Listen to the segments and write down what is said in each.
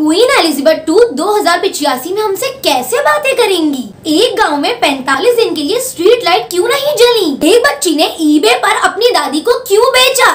Queen Elizabeth II 2085 में हमसे कैसे बातें करेंगी? एक गांव में 45 दिन के लिए स्ट्रीट लाइट क्यों नहीं जली? एक बच्ची ने ईबे पर अपनी दादी को क्यों बेचा?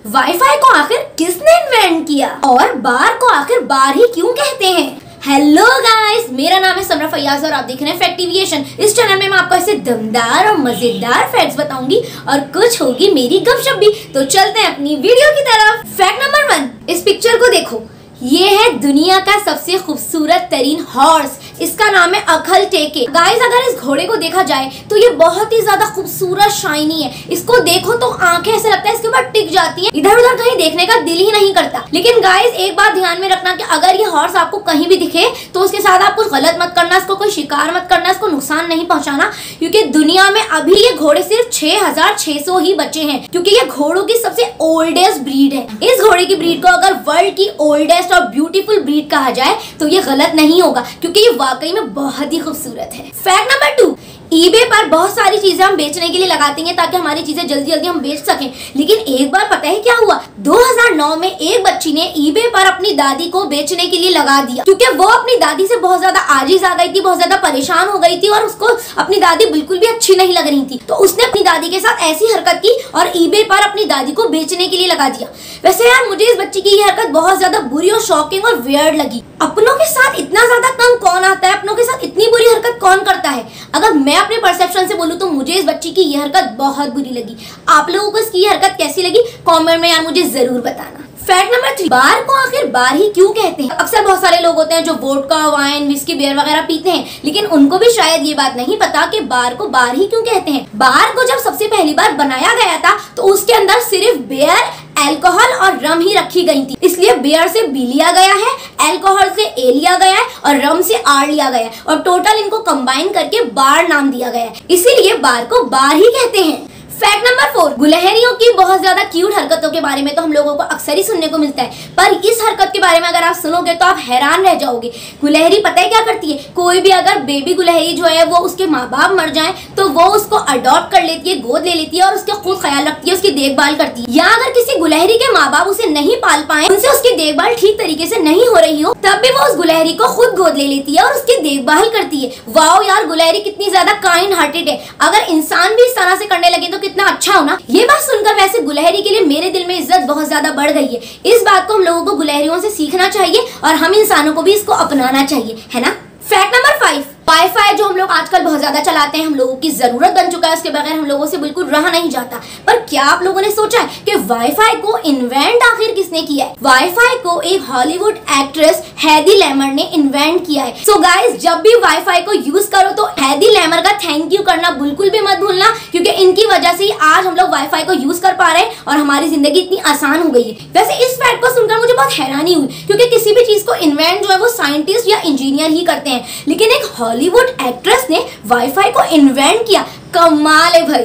वाईफाई को आखिर किसने इन्वेंट किया? और बार को आखिर बार ही क्यों कहते हैं? हेलो गाइस, मेरा नाम है समरा फैयाज और आप देख रहे हैं फैक्टिविएशन। इस चैनल में मैं आपको ऐसे दमदार और मजेदार फैक्ट्स बताऊंगी और कुछ होगी मेरी गपशप भी। तो चलते हैं अपनी वीडियो की तरफ। फैक्ट नंबर 1, इस पिक्चर को देखो। ये है दुनिया का सबसे खूबसूरत तरीन हॉर्स। इसका नाम है अखल टेके। गाइस, अगर इस घोड़े को देखा जाए तो ये बहुत ही ज्यादा खूबसूरत शाइनी है। इसको देखो तो आंखें ऐसे लगता है इसके ऊपर टिक जाती हैं, इधर उधर कहीं देखने का दिल ही नहीं करता। लेकिन गाइस, एक बात ध्यान में रखना कि अगर ये हॉर्स आपको कहीं भी दिखे तो उसके साथ आप कुछ गलत मत करना, इसको कोई शिकार मत करना, इसको नुकसान नहीं पहुंचाना, क्योंकि दुनिया में अभी ये घोड़े सिर्फ 6600 ही बचे हैं, क्योंकि ये घोड़ों की सबसे ओल्डेस्ट ब्रीड है। इस घोड़े की ब्रीड को अगर वर्ल्ड की ओल्डेस्ट और ब्यूटीफुल ब्रीड कहा जाए तो ये गलत नहीं होगा, क्योंकि ये वाकई में बहुत ही खूबसूरत है। फैक्ट नंबर 2, ईबे पर बहुत सारी चीजें हम बेचने के लिए लगाते हैं ताकि हमारी चीजें जल्दी जल्दी हम बेच सकें। लेकिन एक बार पता है क्या हुआ? 2009 में एक बच्ची ने ईबे पर अपनी दादी को बेचने के लिए लगा दिया, क्योंकि वो अपनी दादी से बहुत ज्यादा आजिज आ गई थी, बहुत ज्यादा परेशान हो गई थी और उसको अपनी दादी बिल्कुल भी अच्छी नहीं लग रही थी। तो उसने अपनी दादी के साथ ऐसी हरकत की और ईबे पर अपनी दादी को बेचने के लिए लगा दिया। वैसे यार, मुझे इस बच्ची की ये हरकत बहुत ज्यादा बुरी और शॉकिंग और वियर्ड लगी। अपनों के साथ इतना ज्यादा तंग कौन आता है? अपनों के साथ इतनी बुरी हरकत कौन करता है? अगर मैं अपने परसेप्शन से बोलूं तो मुझे इस बच्ची की ये हरकत बहुत बुरी लगी। आप लोगों को इसकी ये हरकत कैसी लगी? कमेंट में यार मुझे जरूर बताना। फैक्ट नंबर 3, बार को आखिर बार ही क्यों कहते हैं? अक्सर बहुत सारे लोग होते हैं जो वोडका, वाइन, विस्की, बियर वगैरह पीते हैं, लेकिन उनको भी शायद ये बात नहीं पता कि बार को बार ही क्यों कहते हैं। बार को जब सबसे पहली बार बनाया गया था तो उसके अंदर सिर्फ बियर, अल्कोहल और रम ही रखी गई थी, इसलिए बियर से बी लिया गया है, अल्कोहल से ए लिया गया है और रम से आर लिया गया है और टोटल इनको कंबाइन करके बार नाम दिया गया है, इसीलिए बार को बार ही कहते हैं। फैक्ट नंबर 4, गुलहरियों की बहुत ज्यादा क्यूट हरकतों के बारे में तो हम लोगों को अक्सर ही सुनने को मिलता है, पर इस हरकत के बारे में अगर आप सुनोगे तो आप हैरान रह जाओगे। गुलहरी पता है क्या करती है? कोई भी अगर बेबी गुलहरी जो है वो उसके माँ बाप मर जाए तो वो उसको अडॉप्ट कर लेती है, गोद ले लेती है और उसका खुद ख्याल रखती है, उसकी देखभाल करती है। या अगर किसी गुलहरी के माँ बाप उसे नहीं पाल पाए, उनसे उसकी देखभाल ठीक तरीके से नहीं हो रही हो, तब भी वो उस गुलहरी को खुद गोद ले लेती है और उसकी देखभाल करती है। वाओ यार, गुलहरी कितनी ज्यादा काइंड हार्टेड है। अगर इंसान भी इस तरह से करने लगे तो कितना अच्छा हो ना। ये बात सुनकर वैसे गुलहरी के लिए मेरे दिल में इज्जत बहुत ज्यादा बढ़ गई है। इस बात को हम लोगों को गुलहरियों से सीखना चाहिए और हम इंसानों को भी इसको अपनाना चाहिए, है ना। फैक्ट नंबर 5, वाईफाई जो हम लोग आजकल बहुत ज्यादा चलाते हैं, हम लोगों की जरूरत बन चुका है, उसके बगैर हम लोगों से बिल्कुल रहा नहीं जाता। पर क्या आप लोगों ने सोचा है कि वाईफाई को इन्वेंट आखिर किसने किया है? वाईफाई को एक हॉलीवुड एक्ट्रेस हैदी लेमर ने इन्वेंट किया है। सो गाइस, जब भी वाईफाई को यूज करो तो हैदी लेमर का थैंक यू करना बिल्कुल भी मत भूलना, क्योंकि इनकी वजह से ही आज हम लोग वाईफाई को यूज कर पा रहे हैं और हमारी जिंदगी इतनी आसान हो गई है। वैसे इस फैक्ट को सुनकर मुझे बहुत हैरानी हुई, क्योंकि किसी भी चीज को इन्वेंट जो है वो साइंटिस्ट या इंजीनियर ही करते हैं, लेकिन एक हॉलीवुड एक्ट्रेस ने वाईफाई को इन्वेंट किया। कमाल है भाई।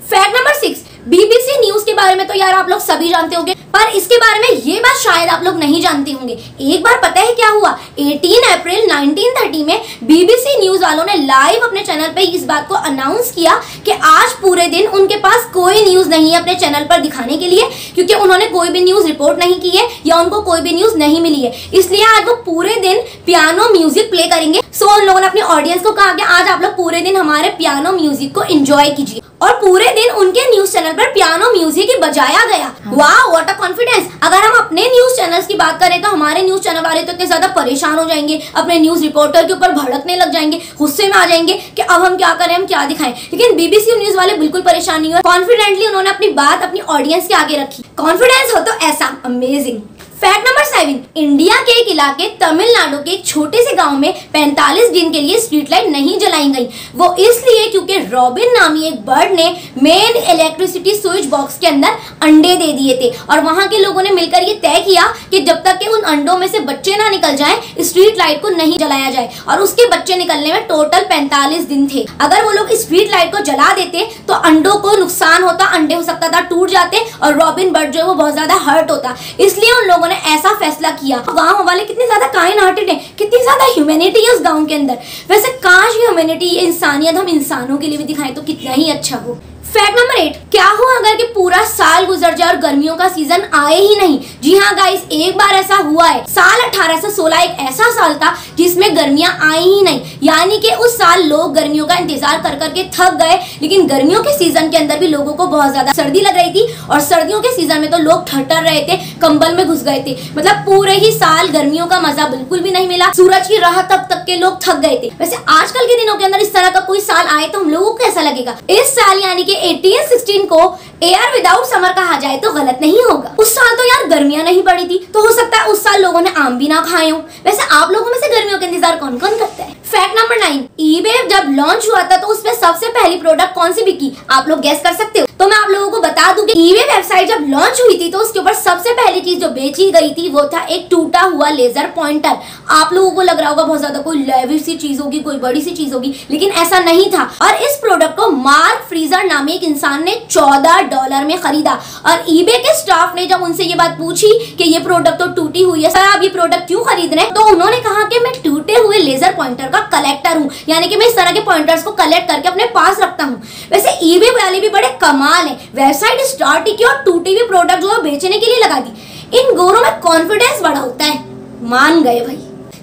फैक्ट नंबर 6, बीबीसी न्यूज के बारे में तो यार आप लोग सभी जानते होंगे, पर इसके बारे में ये बात शायद आप लोग नहीं जानते होंगे। एक बार पता है क्या हुआ? 18 अप्रैल 1930 में बीबीसी न्यूज वालों ने लाइव अपने चैनल पे इस बात को अनाउंस किया कि आज पूरे दिन उनके पास कोई न्यूज नहीं है अपने चैनल पर दिखाने के लिए, क्योंकि उन्होंने कोई भी न्यूज रिपोर्ट नहीं की है या उनको कोई भी न्यूज नहीं मिली है, इसलिए आज वो पूरे दिन पियानो म्यूजिक प्ले करेंगे। सो उन लोगों ने अपनी ऑडियंस को कहा कि आज आप लोग पूरे दिन हमारे पियानो म्यूजिक को एंजॉय कीजिए, और पूरे दिन उनके न्यूज चैनल पर पियानो म्यूजिक ही बजाया गया। वाह, व्हाट अ कॉन्फिडेंस। अगर हम अपने न्यूज चैनल्स की बात करें तो हमारे न्यूज चैनल वाले तो इतने ज्यादा परेशान हो जाएंगे, अपने न्यूज रिपोर्टर के ऊपर भड़कने लग जाएंगे, गुस्से में आ जाएंगे कि अब हम क्या करें, हम क्या दिखाएं। लेकिन बीबीसी न्यूज वाले बिल्कुल परेशान नहीं हुए, कॉन्फिडेंटली उन्होंने अपनी बात अपनी ऑडियंस के आगे रखी। कॉन्फिडेंस हो तो ऐसा, अमेजिंग। फैक्ट नंबर 7, इंडिया के एक इलाके तमिलनाडु के एक छोटे से गांव में 45 दिन के लिए स्ट्रीट लाइट नहीं जलाई गई। वो इसलिए क्योंकि रॉबिन नामी एक बर्ड ने मेन इलेक्ट्रिसिटी स्विच बॉक्स के अंदर अंडे दे दिए थे, और वहां के लोगों ने मिलकर ये तय किया कि जब तक कि उन अंडों में से बच्चे ना निकल जाएं, स्ट्रीट लाइट को नहीं जलाया जाए। और उसके बच्चे निकलने में टोटल 45 दिन थे। अगर वो लोग स्ट्रीट लाइट को जला देते तो अंडों को नुकसान होता, अंडे हो सकता था टूट जाते और रॉबिन बर्ड जो है वो बहुत ज्यादा हर्ट होता, इसलिए उन लोगों ने ऐसा फैसला किया। गांव वाले कितने ज्यादा काइंड हार्टेड हैं, कितनी ज्यादा ह्यूमैनिटी है उस गांव के अंदर। वैसे काश ह्यूमैनिटी, इंसानियत हम इंसानों के लिए भी दिखाएं तो कितना ही अच्छा हो। फैक्ट नंबर 8, क्या हुआ अगर कि पूरा साल गुजर जाए और गर्मियों का सीजन आए ही नहीं? जी हाँ गाइस, एक बार ऐसा हुआ है। साल 1816 एक ऐसा साल था जिसमें गर्मियां आई ही नहीं, यानी कि उस साल लोग गर्मियों का इंतजार कर करके थक गए। लेकिन गर्मियों के सीजन के अंदर भी लोगों को बहुत ज्यादा सर्दी लग रही थी और सर्दियों के सीजन में तो लोग ठटर रहे थे, कंबल में घुस गए थे। मतलब पूरे ही साल गर्मियों का मजा बिल्कुल भी नहीं मिला, सूरज की राह तब तक के लोग थक गए थे। वैसे आजकल के दिनों के अंदर इस तरह का कोई साल आए तो हम लोगों को कैसा लगेगा? इस साल यानी कि 1816 को एयर विदाउट समर कहा जाए तो गलत नहीं होगा। उस साल तो यार गर्मियां नहीं पड़ी थी, तो हो सकता है उस साल लोगों ने आम भी ना खाए हो। वैसे आप लोगों में से गर्मियों का इंतजार कौन कौन करता है? फैक्ट नंबर 9, ईबे जब लॉन्च हुआ था तो उसमें सबसे पहली प्रोडक्ट कौन सी बिकी? आप लोग गेस कर सकते हो? तो मैं आप लोगों को बता दूं कि ईबे वेबसाइट जब लॉन्च हुई थी तो उसके ऊपर सबसे पहली चीज जो बेची गई थी वो था एक टूटा हुआ लेजर पॉइंटर। आप लोगों को लग रहा होगा बहुत ज्यादा कोई लेविश सी चीज होगी, कोई बड़ी सी चीज होगी, लेकिन ऐसा नहीं था। और इस प्रोडक्ट को मार्क फ्रीजर नामे एक इंसान ने $14 में खरीदा। और ईबे के स्टाफ ने जब उनसे ये बात पूछी कि ये प्रोडक्ट तो टूटी हुई है, सर आप ये प्रोडक्ट क्यों खरीद रहे हैं? तो उन्होंने कहा कि मैं टूटे हुए लेजर पॉइंटर का कलेक्टर हूँ, यानी कि मैं इस तरह के पॉइंटर्स को कलेक्ट करके अपने पास रखता हूँ। वैसे ईबे वाले भी बड़े कमाल है, वेबसाइट स्टार्ट की और टूटी हुई प्रोडक्ट जो है बेचने के लिए लगा दी। इन गोरों में कॉन्फिडेंस बड़ा होता है, मान गए भाई।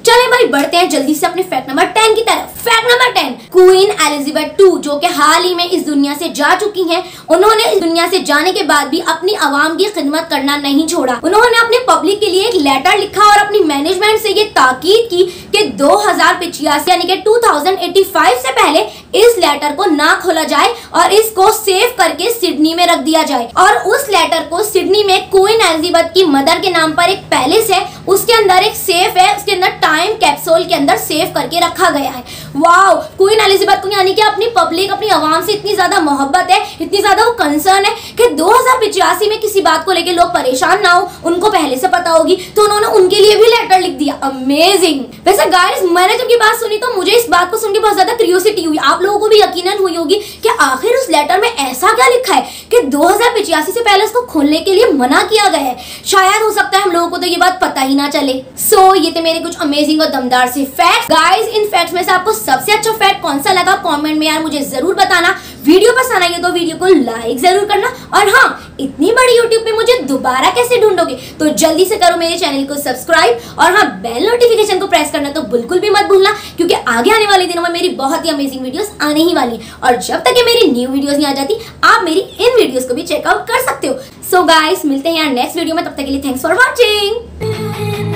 चले भाई बढ़ते हैं जल्दी से अपने फैक्ट नंबर 10 की तरफ। Fact number 10, queen Elizabeth II जो कि हाल ही में इस दुनिया से जा चुकी हैं, उन्होंने इस दुनिया से जाने के बाद भी अपनी आवाम की खिदमत करना नहीं छोड़ा। उन्होंने अपने पब्लिक के लिए एक लेटर लिखा और अपनी मैनेजमेंट से ये ताकीद की कि 2085 यानी कि 2085 से पहले इस लेटर को ना खोला जाए और इसको सेव करके सिडनी में रख दिया जाए। और उस लेटर को सिडनी में क्वीन एलिजाबेथ की मदर के नाम पर एक पैलेस है, उसके अंदर एक सेफ है, उसके अंदर टाइम कैप्सूल के अंदर सेव करके रखा गया है। वाओ, क्वीन एलिजाबेथ को यानी कि अपनी पब्लिक, अपनी आवाम से इतनी ज्यादा मोहब्बत है, इतनी ज्यादा वो कंसर्न है कि 2085 में किसी बात को लेके लोग परेशान ना हो, उनको पहले से पता होगी, तो उन्होंने उनके लिए भी लेटर लिख दिया। अमेजिंग। वैसे गाइस, मैंने जब ये बात सुनी तो मुझे इस बात को सुन के बहुत ज्यादा क्यूरियोसिटी हुई। आप लोगों को भी यकीनन हुई होगी कि आखिर उस लेटर में ऐसा क्या लिखा है कि 2085 से पहले उसको खोलने के लिए मना किया गया है। शायद हो सकता है हम लोगों को तो ये बात पता ही ना चले। सो ये थे मेरे कुछ अमेजिंग और दमदार से फैक्ट्स। गाइस, इन फैक्ट्स में से आपको सबसे अच्छा फैक्ट कौन सा लगा कमेंट में यार मुझे जरूर बताना। वीडियो पसंद आई तो वीडियो को लाइक जरूर करना। और हाँ, इतनी बड़ी यूट्यूब पे मुझे दोबारा कैसे ढूंढोगे? तो जल्दी से करो मेरे चैनल को सब्सक्राइब और हाँ, बेल नोटिफिकेशन को प्रेस करना तो बिल्कुल भी मत भूलना, क्योंकि आगे आने वाले दिनों में मेरी बहुत ही अमेजिंग वीडियोस आने ही वाली है। और जब तक ये मेरी न्यू वीडियोस नहीं आ जाती, आप मेरी इन वीडियोस को भी चेकआउट कर सकते हो। सो गाइस, मिलते हैं यार नेक्स्ट वीडियो में, तब तक के लिए थैंक्स फॉर वॉचिंग।